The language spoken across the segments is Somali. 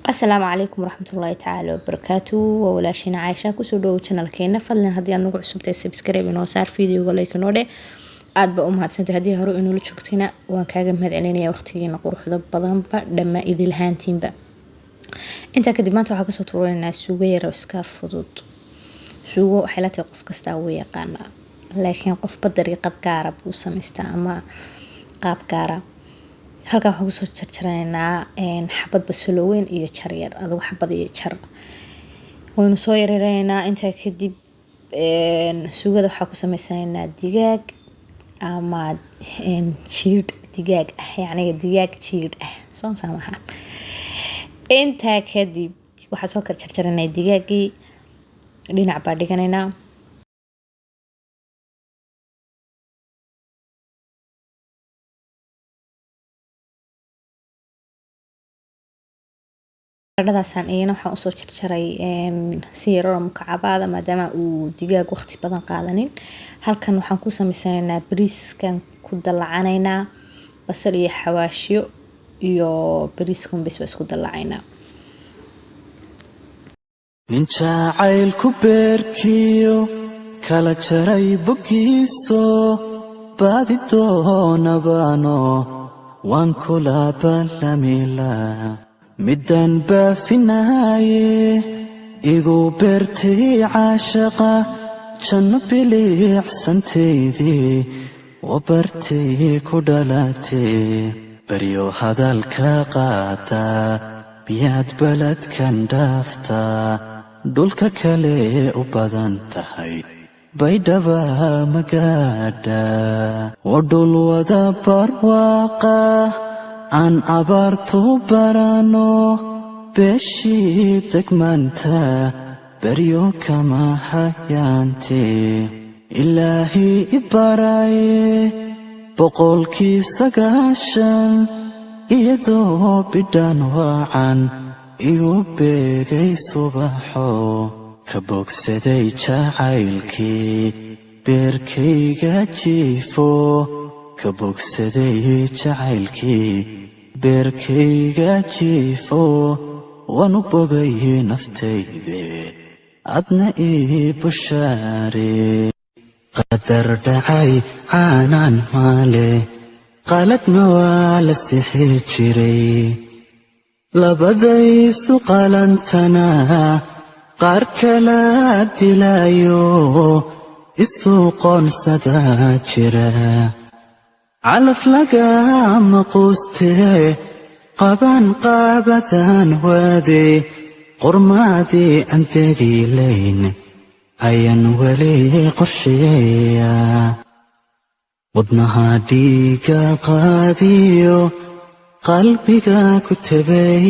السلام عليكم ورحمة الله تعالى وبركاته وولاشينا عايشة كسو دو channel كينا فضلنا هدي أنو عصبتي سبسكرايب إنو صار فيديو لايك نودي aad ba u mahadsantahay hadii hore inuu la joogtayna waan kaaga mahadcelinayaa waqtigiina quruxda badan ba dhama idil haantiinba inta kadib maanta waxa ka soo tuureynaa suugo yar oo iska fudud suugo waxay la tahay qof kasta uu yaqaan laakiin qofba dariiqad gaar ah buu sameystaa ama qaab gaar ah halka waxa ku soo jarjaraynaa xabad basal weyn iyo jar yar adigu xabad iyo jar waynu soo yareeynaa inta kadib suugada waxa ku sameysanaynaa digaag ama shiid digaag yani digaag shiid soo samaxan inta kadib waxa soo jarjaraynaa digaagii dhinac baa dhiganaynaa baradhadaasaan iyana waxaan usoo jarjaray si yar oo mukacabada maadaama uu digaag waqti badan qaadanin halkan waxaan ku sameysanaynaa bariiskan ku dalacaynaa basal iyo xawaashiyo iyo bariiskan bas isku dalacaynaa nin jacayl ku beerkiyo kala jaray bogiiso baadi doonabano waan kula ballamila midaan baafinaaye igu beertay caashaqa janno biliicsantaydii wabartay ku dhalatay baryo hadalka qaataa miyaad baladkan dhaaftaa dhulka kale u badan tahay baydhaba magaadha waa dhul wada barwaaqa aan abaartu barano beeshii degmaanta baryo kama hayaante ilaahii ibaraye 9 iyadoo bidhaan waacan igu beegay subaxo ka bogsaday jacaylkii beerkayga jiifo ka bogsaday jacaylkii beerkayga jiifo waanu bogay naftayde adna ii bushaare qadar dhacay caanaan maale qaladna waa la sixi jiray labadaysu qalantana qaar kala dilaayo isu qoonsada jira calaf lagama quustee qaban qaabadan waade qormaadii aan degilayn ayaan weli qorsheeya wadnaha dhiiga qaadiyo qalbiga ku tabay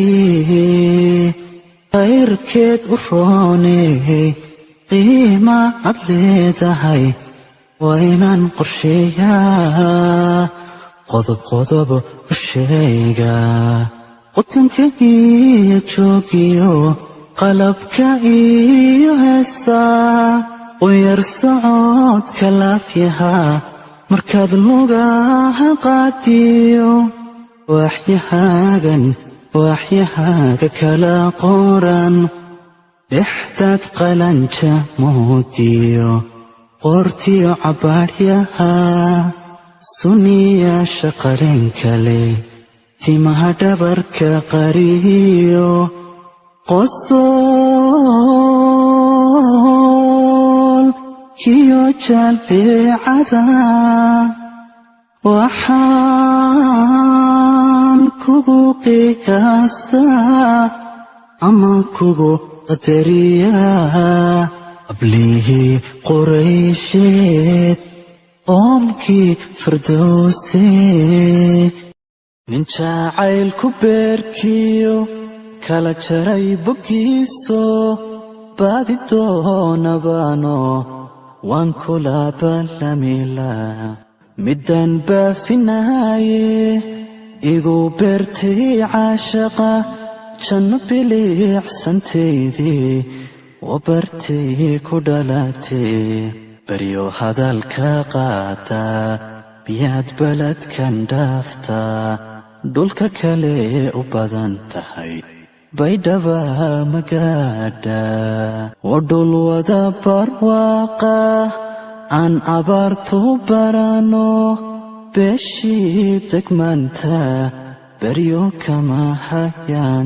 khayrkeed u rooney qiima ad leedahay waa inaan qorsheeyaa qodob qodob u sheegaa qutanka iyo joogiyo qalabka iyo heesaa quyar socodka laafyaha markaad lugaha qaadiyo waaxyahaaga kala qoran dhexdaad qalanja muudiyo qortiyo cabaadhyaha suniyaasha qaleen kale timaha dhabarka qariyo qosol kiyo jalbeecada waxaan kugu qiyaasaa ama kugu qadariyaa qablihii quraysheed qoomkii firdowseed nin jacayl ku beerkiyo kala jaray bogiiso baadi doonabano waan kula ballamila midaan baafinaaye igu beertay caashaqa janno biliicsantaydii wabartay ku dhalatay baryo hadalka qaataa miyaad baladkan dhaaftaa dhulka kale u badan tahay baydhaba magaadha oo dhul wada barwaaqa aan abaartu barano beeshii degmaanta beryo kama hayaan